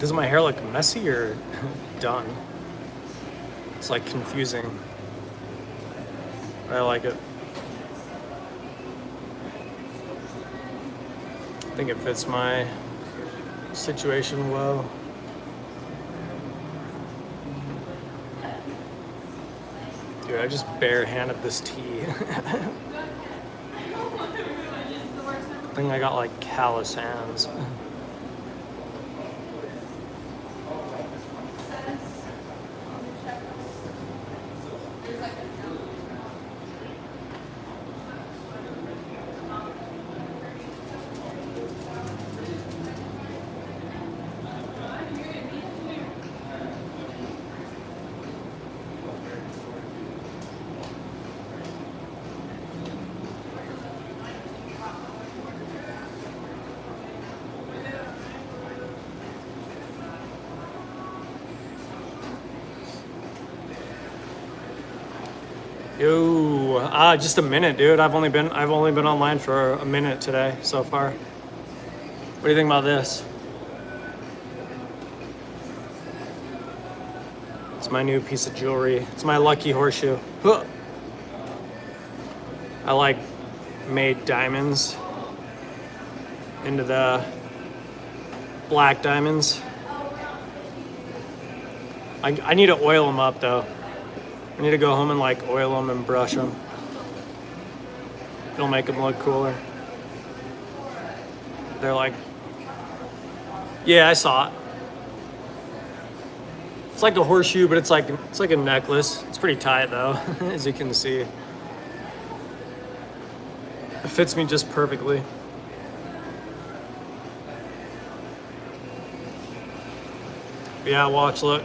Does my hair look messy or done? It's like confusing. I like it. I think it fits my situation well. Dude, I just barehanded this tea. I think I got like callous hands. Yo, just a minute, dude. I've only been online for a minute today so far. What do you think about this? It's my new piece of jewelry. It's my lucky horseshoe. Huh. I like made diamonds into the black diamonds. I need to oil them up though. I need to go home and like oil them and brush them. It'll make them look cooler. They're like, yeah, I saw it. It's like a horseshoe, but it's like a necklace. It's pretty tight though, as you can see. It fits me just perfectly. Yeah, watch, look.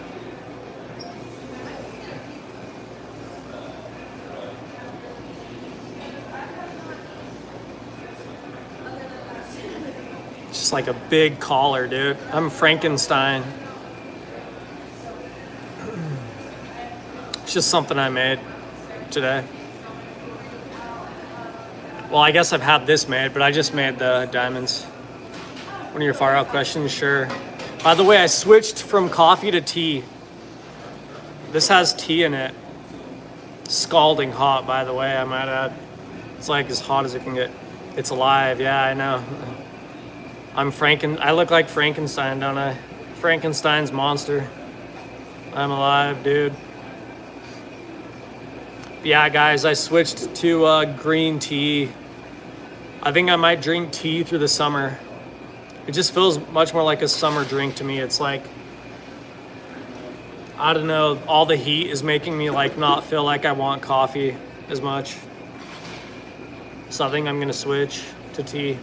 Just like a big collar, dude. I'm Frankenstein. It's just something I made today. Well, I guess I've had this made, but I just made the diamonds. One of your far out questions? Sure. By the way, I switched from coffee to tea. This has tea in it. Scalding hot, by the way, I might add. It's like as hot as it can get. It's alive, yeah, I know. I look like Frankenstein, don't I? Frankenstein's monster. I'm alive, dude. Yeah, guys, I switched to green tea. I think I might drink tea through the summer. It just feels much more like a summer drink to me. It's like, I don't know, all the heat is making me like not feel like I want coffee as much. So I think I'm gonna switch to tea.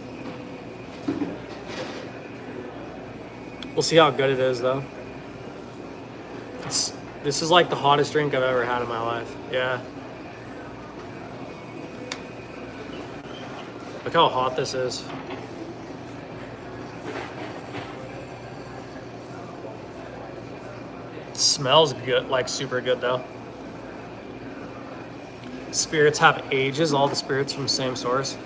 We'll see how good it is though. This is like the hottest drink I've ever had in my life. Yeah. Look how hot this is. It smells good, like super good though. Spirits have ages, all the spirits from the same source.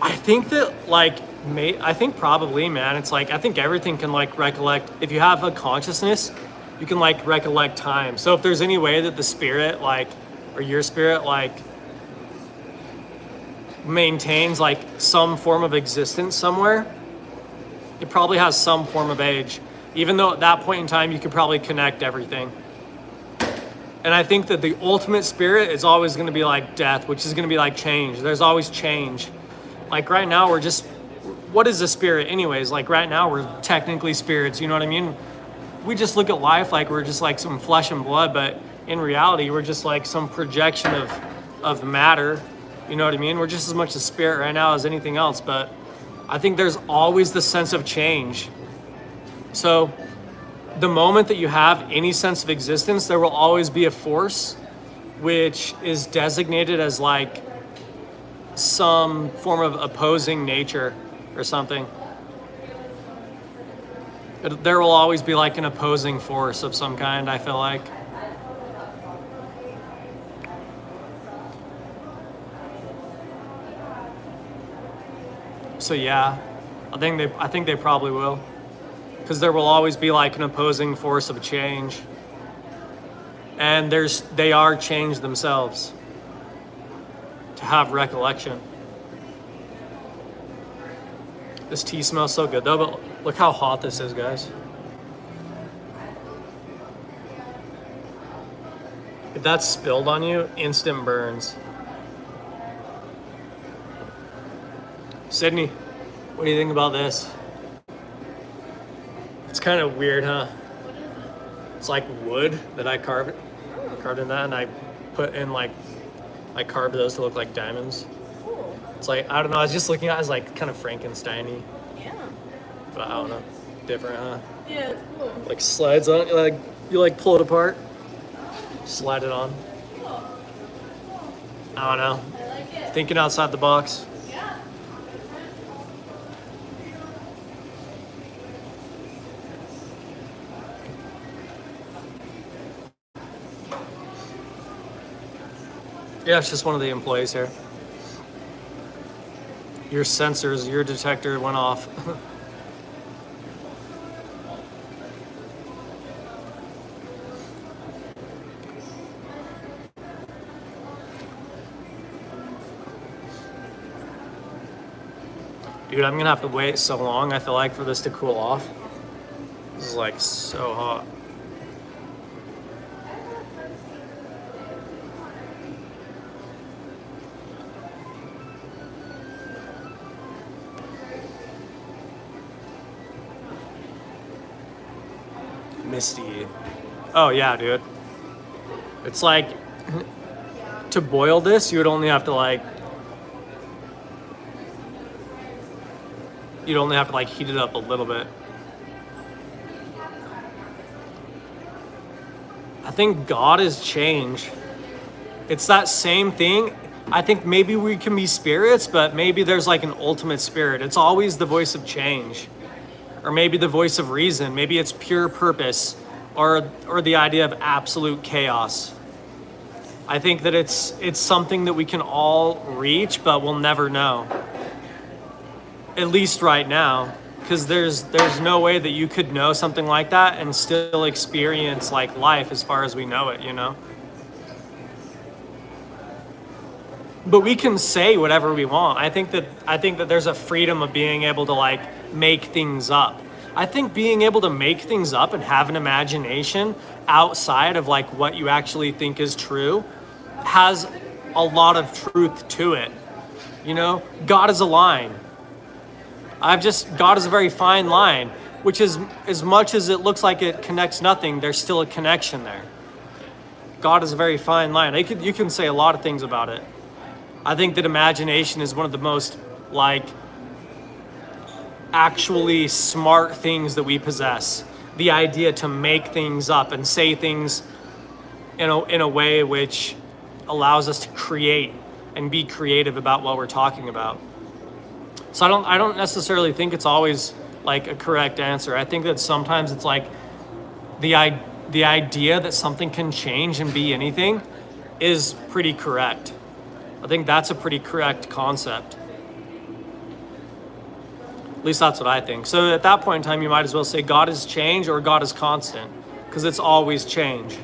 I think that like, I think probably, man, it's like, I think everything can like recollect. If you have a consciousness, you can like recollect time. So if there's any way that the spirit like, or your spirit like maintains like some form of existence somewhere, it probably has some form of age. Even though at that point in time, you could probably connect everything. And I think that the ultimate spirit is always gonna be like death, which is gonna be like change. There's always change. Like right now, we're just, what is a spirit anyways? Like right now, we're technically spirits, you know what I mean? We just look at life like we're just like some flesh and blood, but in reality, we're just like some projection of matter, you know what I mean? We're just as much a spirit right now as anything else, but I think there's always the sense of change. So the moment that you have any sense of existence, there will always be a force which is designated as like some form of opposing nature or something. There will always be like an opposing force of some kind, I feel like. So yeah, I think they probably will. because there will always be like an opposing force of change. And they are change themselves to have recollection. This tea smells so good though, but look how hot this is, guys. If that's spilled on you, instant burns. Sydney, what do you think about this? It's kind of weird, huh? What is it? It's like wood that I carved in that, and I put in like, I carved those to look like diamonds. Cool. It's like, I don't know, I was just looking at it as like kind of Frankenstein-y, Yeah. but I don't know. Different, huh? Yeah, it's cool. Like slides on, you pull it apart, slide it on. Cool. I don't know. I like it. Thinking outside the box. Yeah. Yeah, it's just one of the employees here. Your sensors, your detector went off. Dude, I'm gonna have to wait so long, I feel like, for this to cool off. This is like so hot. Misty. Oh yeah, dude. It's like, to boil this, you would only have to heat it up a little bit. I think God is change. It's that same thing. I think maybe we can be spirits, but maybe there's like an ultimate spirit. It's always the voice of change. Or maybe the voice of reason. Maybe it's pure purpose, or the idea of absolute chaos. I think that it's something that we can all reach, but we'll never know. At least right now, because there's no way that you could know something like that and still experience like life as far as we know it, you know? But we can say whatever we want. I think that there's a freedom of being able to like make things up. I think being able to make things up and have an imagination outside of like what you actually think is true has a lot of truth to it. You know, God is a line. God is a very fine line, which is, as much as it looks like it connects nothing, there's still a connection there. God is a very fine line. You can say a lot of things about it. I think that imagination is one of the most like actually smart things that we possess. The idea to make things up and say things in a way which allows us to create and be creative about what we're talking about. So I don't necessarily think it's always like a correct answer. I think that sometimes it's like the idea that something can change and be anything is pretty correct. I think that's a pretty correct concept. At least that's what I think. So at that point in time, you might as well say God is change or God is constant, because it's always change,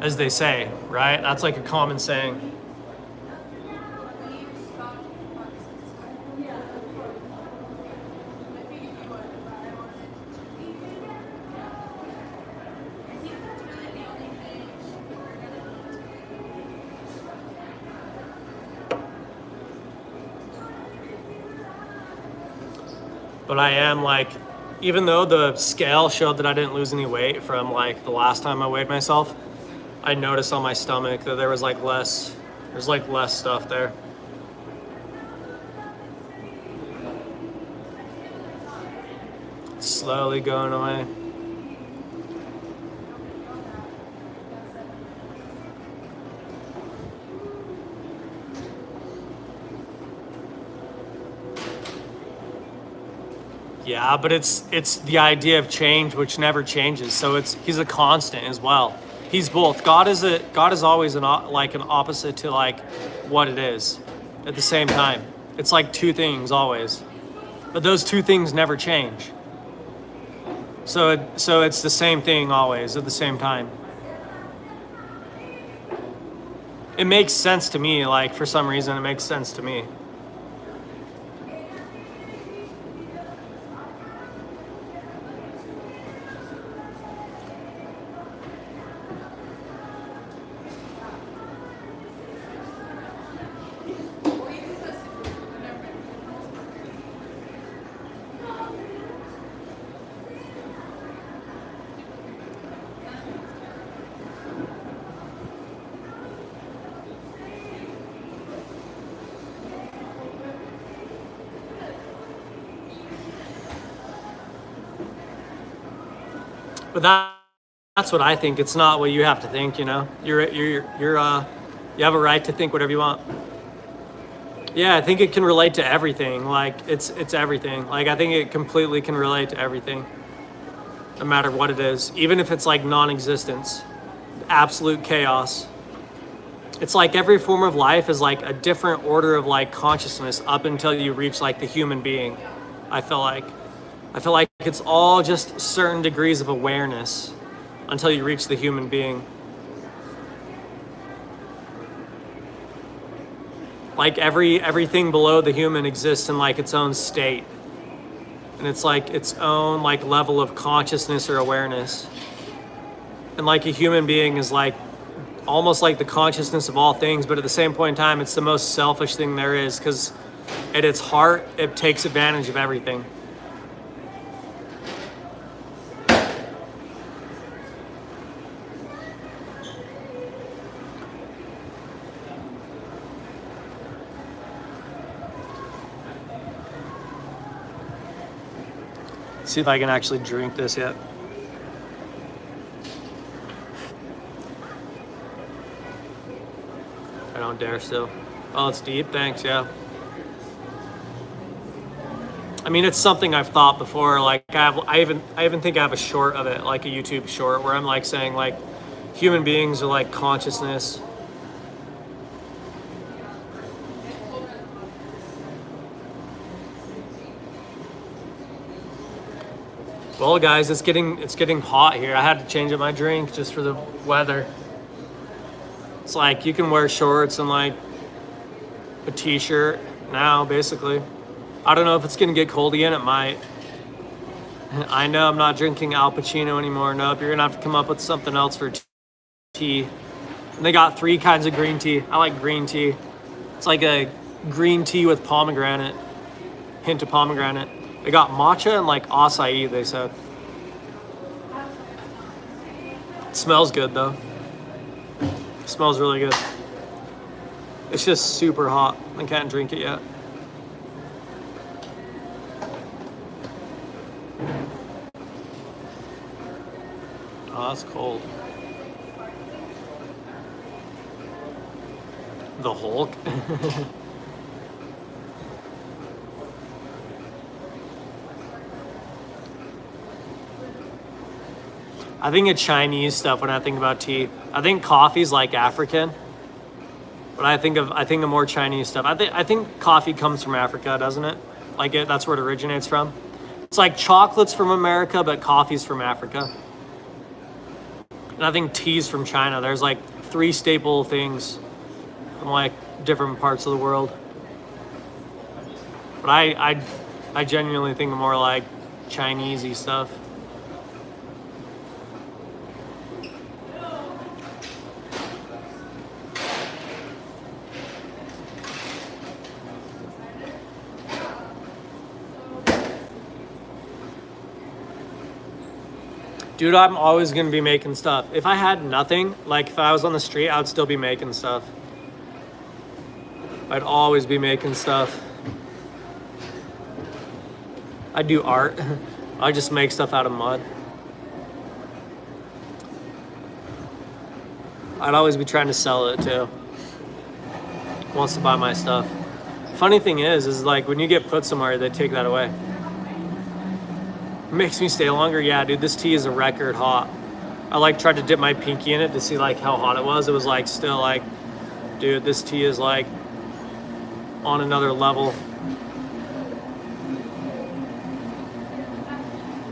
as they say, right? That's like a common saying. But I am like, even though the scale showed that I didn't lose any weight from like the last time I weighed myself, I noticed on my stomach that there's like less stuff there. It's slowly going away. Yeah, but it's the idea of change which never changes. So he's a constant as well. He's both. God is always an opposite to like what it is at the same time. It's like two things always. But those two things never change. So it's the same thing always at the same time. It makes sense to me, like for some reason it makes sense to me. But that's what I think. It's not what you have to think, you know. You have a right to think whatever you want. Yeah, I think it can relate to everything. Like it's everything. Like I think it completely can relate to everything. No matter what it is. Even if it's like non-existence, absolute chaos. It's like every form of life is like a different order of like consciousness up until you reach like the human being. I feel like it's all just certain degrees of awareness until you reach the human being. Like everything below the human exists in like its own state. And it's like its own like level of consciousness or awareness. And like a human being is like almost like the consciousness of all things, but at the same point in time, it's the most selfish thing there is, because at its heart, it takes advantage of everything. See if I can actually drink this yet. I don't dare still. Oh, it's deep, thanks, yeah. I mean, it's something I've thought before. Like I even think I have a short of it, like a YouTube short, where I'm like saying like human beings are like consciousness. Well, guys, it's getting hot here. I had to change up my drink just for the weather. It's like you can wear shorts and like a t-shirt now, basically. I don't know if it's gonna get cold again. It might. I know I'm not drinking Al Pacino anymore. Nope, you're gonna have to come up with something else for tea. And they got 3 kinds of green tea. I like green tea. It's like a green tea with pomegranate, hint of pomegranate. They got matcha and like acai, they said. It smells good though. It smells really good. It's just super hot. I can't drink it yet. Oh, that's cold. The Hulk? I think it's Chinese stuff when I think about tea. I think coffee's like African, but I think of more Chinese stuff. I think coffee comes from Africa, doesn't it? Like that's where it originates from. It's like chocolate's from America, but coffee's from Africa. And I think tea's from China. There's like 3 staple things from like different parts of the world. But I genuinely think more like Chinese-y stuff. Dude, I'm always gonna be making stuff. If I had nothing, like if I was on the street, I would still be making stuff. I'd always be making stuff. I do art. I just make stuff out of mud. I'd always be trying to sell it too. Who wants to buy my stuff? Funny thing is like when you get put somewhere, they take that away. Makes me stay longer. Yeah, dude, this tea is a record hot. I like tried to dip my pinky in it to see like how hot it was. It was like still like, dude, this tea is like on another level.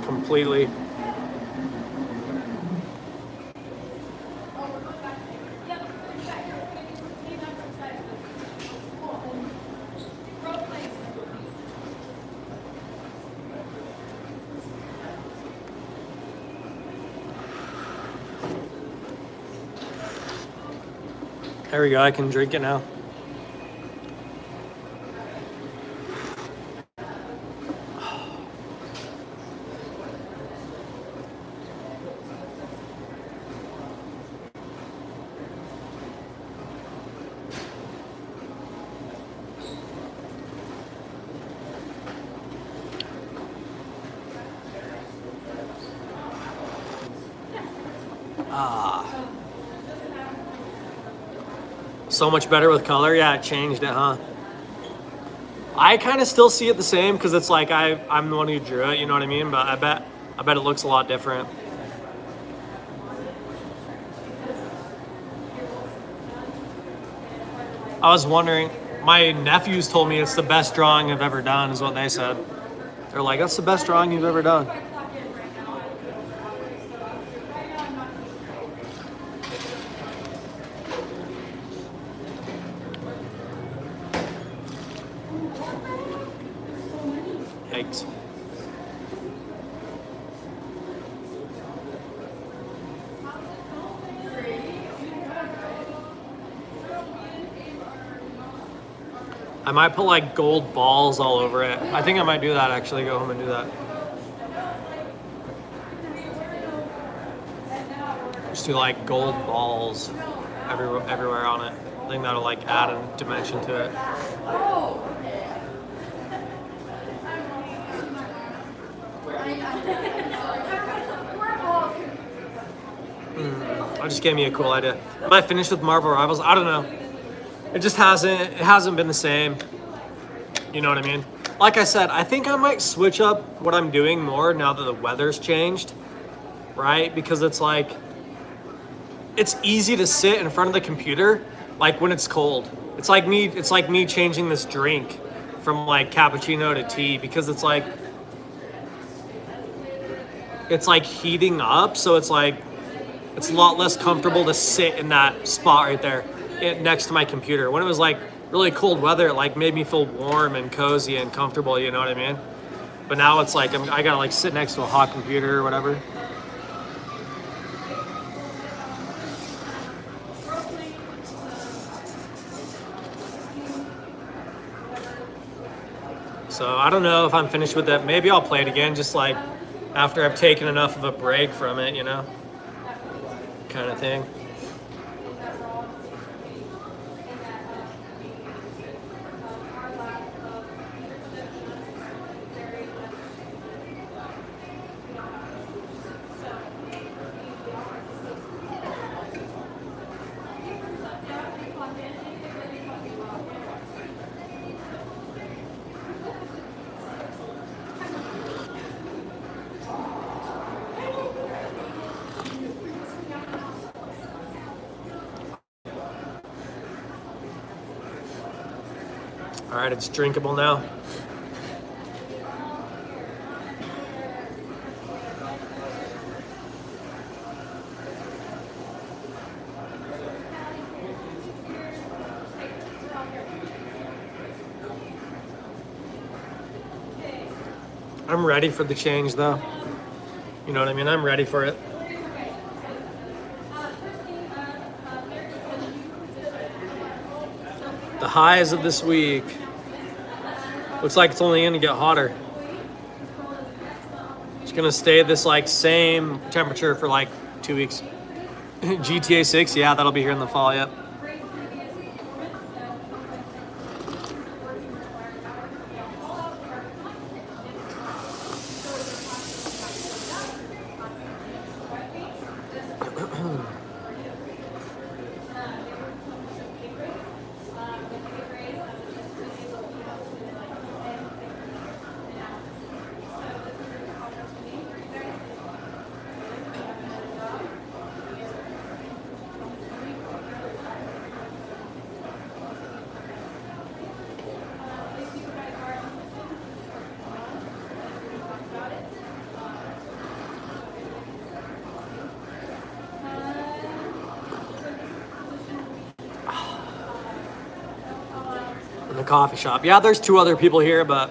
Completely. There we go. I can drink it now. So much better with color. Yeah, it changed it, huh? I kind of still see it the same because it's like I'm the one who drew it, you know what I mean? But I bet it looks a lot different. I was wondering, my nephews told me it's the best drawing I've ever done, is what they said. They're like, that's the best drawing you've ever done. Yikes. I might put like gold balls all over it. I think I might do that actually, go home and do that. Just do like gold balls everywhere on it. I think that'll like add a dimension to it. That just gave me a cool idea. Am I finished with Marvel Rivals? I don't know. It just hasn't been the same. You know what I mean? Like I said, I think I might switch up what I'm doing more now that the weather's changed, right? Because it's like, it's easy to sit in front of the computer like when it's cold. It's like me changing this drink from like cappuccino to tea because it's like heating up, so it's a lot less comfortable to sit in that spot right there next to my computer. When it was like really cold weather, it like made me feel warm and cozy and comfortable, you know what I mean? But now it's like I gotta like sit next to a hot computer or whatever. So I don't know if I'm finished with it. Maybe I'll play it again just like after I've taken enough of a break from it, you know? Kind of thing. All right, it's drinkable now. I'm ready for the change though. You know what I mean? I'm ready for it. The highs of this week. Looks like it's only gonna get hotter. It's gonna stay this like same temperature for like 2 weeks. GTA 6, yeah, that'll be here in the fall, yep. The coffee shop. Yeah, there's 2 other people here, but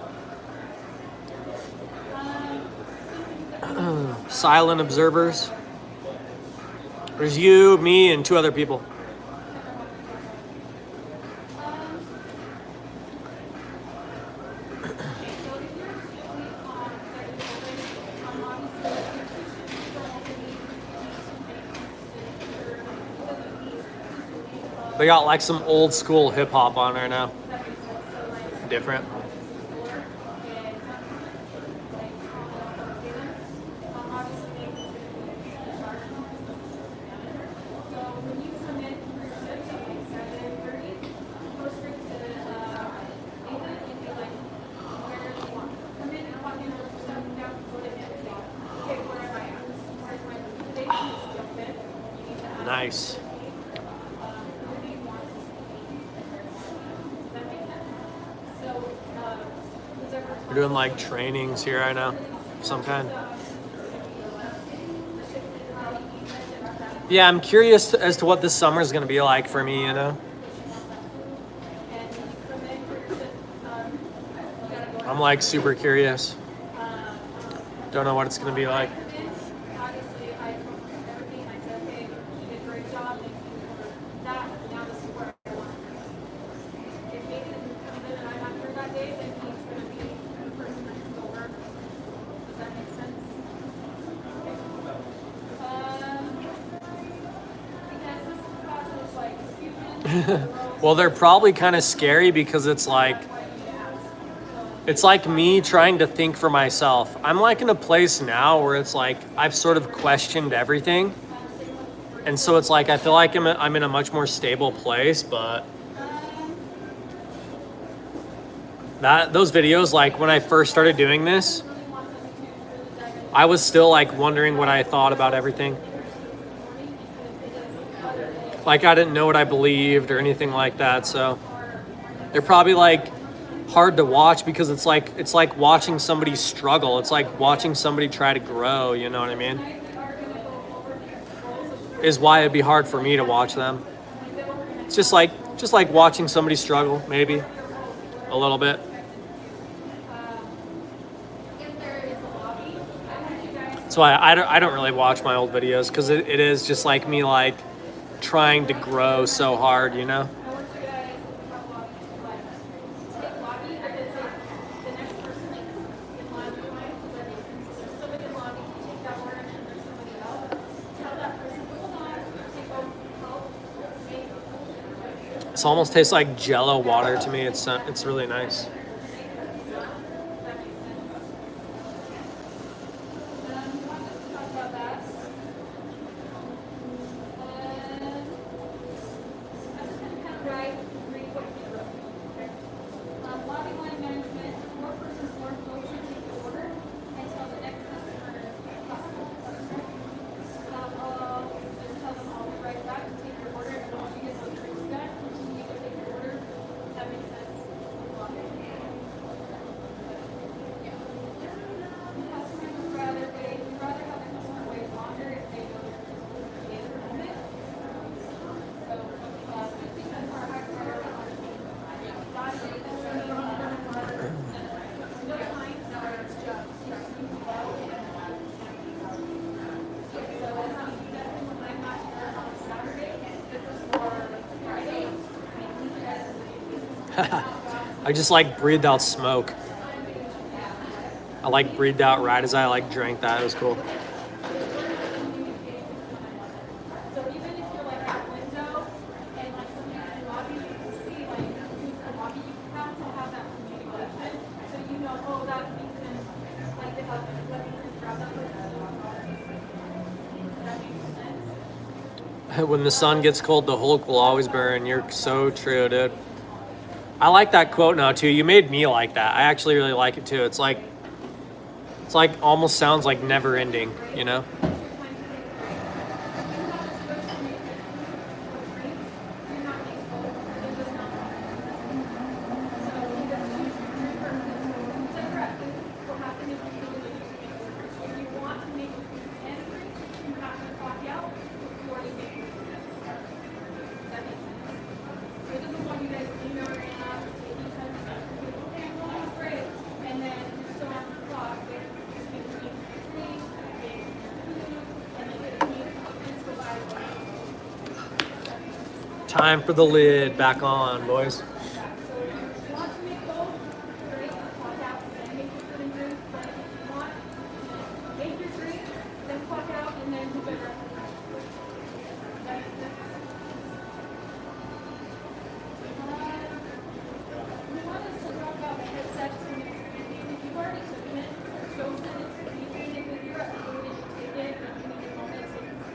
silent observers. There's you, me, and 2 other people. They got like some old school hip hop on there now. Different. Nice. We're doing like trainings here right now, of some kind. Yeah, I'm curious as to what this summer is going to be like for me, you know? I'm like super curious. Don't know what it's going to be like. Well, they're probably kind of scary because it's like me trying to think for myself. I'm like in a place now where it's like I've sort of questioned everything. And so it's like I feel like I'm in a much more stable place, but those videos, like when I first started doing this, I was still like wondering what I thought about everything. Like I didn't know what I believed or anything like that, so they're probably like hard to watch because it's like watching somebody struggle. It's like watching somebody try to grow, you know what I mean? Is why it'd be hard for me to watch them. It's just like watching somebody struggle, maybe a little bit. That's why I don't really watch my old videos because it is just like me like trying to grow so hard, you know? This almost tastes like Jello water to me. It's really nice. I just like breathed out smoke. I like breathed out right as I like drank that. It was cool. When the sun gets cold, the Hulk will always burn. You're so true, dude. I like that quote now too. You made me like that. I actually really like it too. It's like almost sounds like never ending, you know? Time for the lid back on, boys.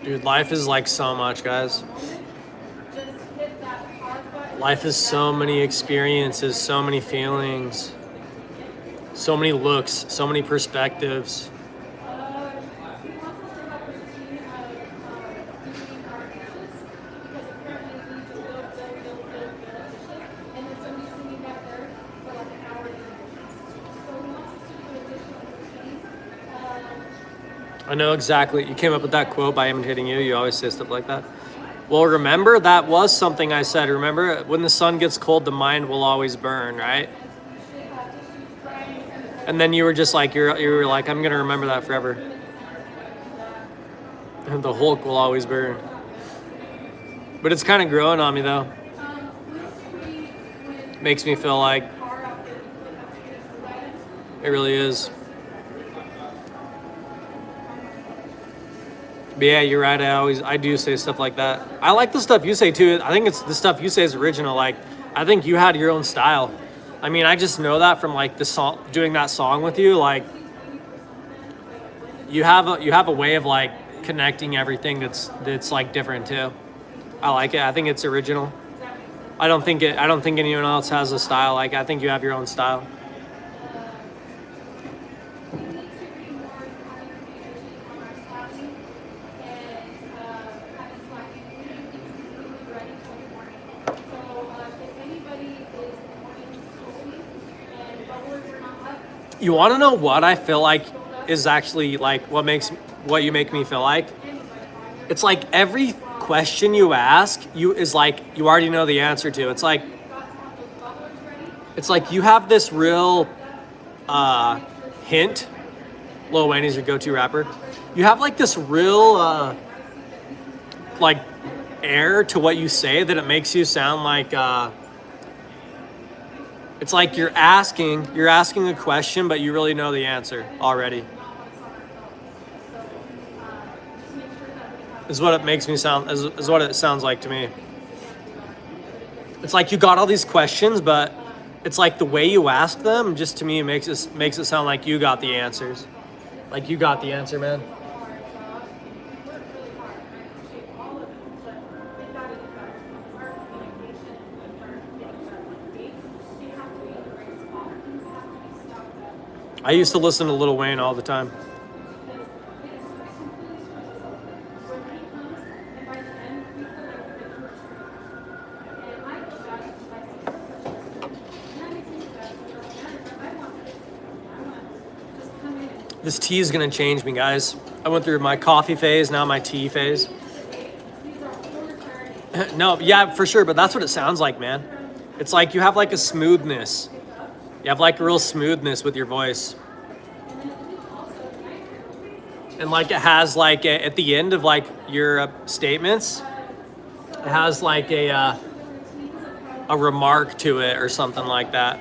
Dude, life is like so much, guys. Life is so many experiences, so many feelings, so many looks, so many perspectives. I know exactly. You came up with that quote by imitating you. You always say stuff like that. Well, remember, that was something I said. Remember, when the sun gets cold, the mind will always burn, right? And then you were just like, you were like, I'm going to remember that forever. And the Hulk will always burn. But it's kind of growing on me, though. Makes me feel like it really is. But yeah, you're right. I do say stuff like that. I like the stuff you say too. I think it's the stuff you say is original. Like, I think you had your own style. I mean, I just know that from like the song, doing that song with you. Like, you have a way of like connecting everything that's like different too. I like it. I think it's original. I don't think anyone else has a style. Like, I think you have your own style. You want to know what I feel like is actually like what you make me feel like? It's like every question you ask you is like you already know the answer to. It's like you have this real hint. Lil Wayne is your go-to rapper. You have like this real like air to what you say that it makes you sound like it's like you're asking a question, but you really know the answer already. Is what it makes me sound, is what it sounds like to me. It's like you got all these questions, but it's like the way you ask them, just to me, makes it sound like you got the answers. Like you got the answer, man. I used to listen to Lil Wayne all the time. This tea is gonna change me, guys. I went through my coffee phase, now my tea phase. No, yeah, for sure, but that's what it sounds like, man. It's like you have like a smoothness. You have like a real smoothness with your voice. And like it has like at the end of like your statements, it has like a remark to it or something like that.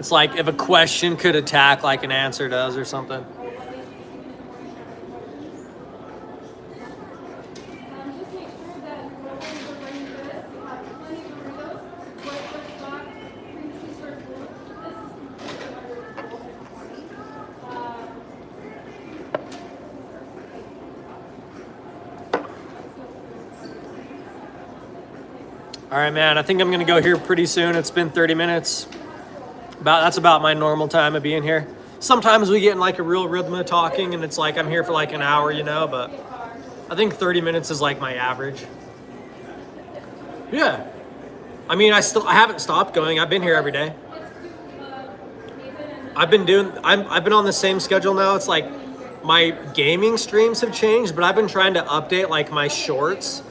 It's like if a question could attack like an answer does or something. All right, man, I think I'm gonna go here pretty soon. It's been 30 minutes. That's about my normal time of being here. Sometimes we get in like a real rhythm of talking and it's like I'm here for like an hour, you know, but I think 30 minutes is like my average. Yeah. I mean, I haven't stopped going. I've been here every day. I've been on the same schedule now. It's like my gaming streams have changed, but I've been trying to update like my shorts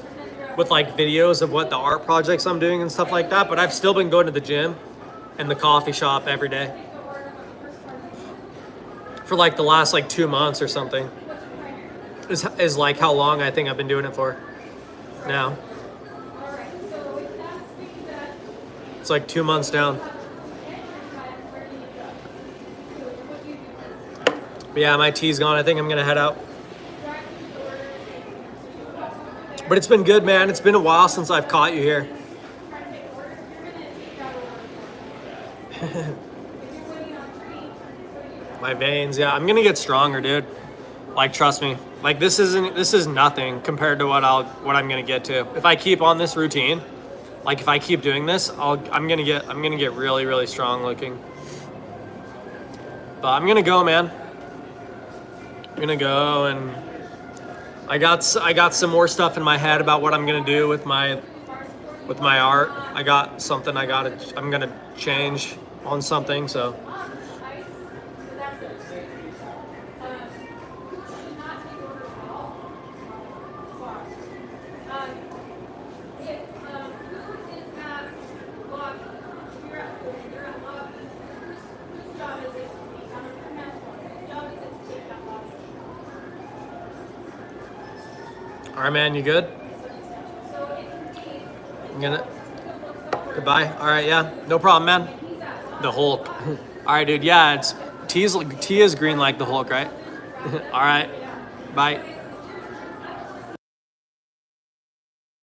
with like videos of what the art projects I'm doing and stuff like that. But I've still been going to the gym and the coffee shop every day for like the last like 2 months or something is like how long I think I've been doing it for now. It's like 2 months down. But yeah, my tea's gone. I think I'm gonna head out. But it's been good, man. It's been a while since I've caught you here. My veins, yeah. I'm gonna get stronger, dude. Like, trust me. Like, this is nothing compared to what I'm gonna get to. If I keep on this routine, like if I keep doing this, I'm gonna get really, really strong looking. But I'm gonna go, man. I'm gonna go, and I got some more stuff in my head about what I'm gonna do with my art. I got something I'm gonna change on something, so. All right, man, you good? I'm gonna, goodbye. All right, yeah, no problem, man. The Hulk. All right, dude, yeah, T is green like the Hulk, right? All right, bye.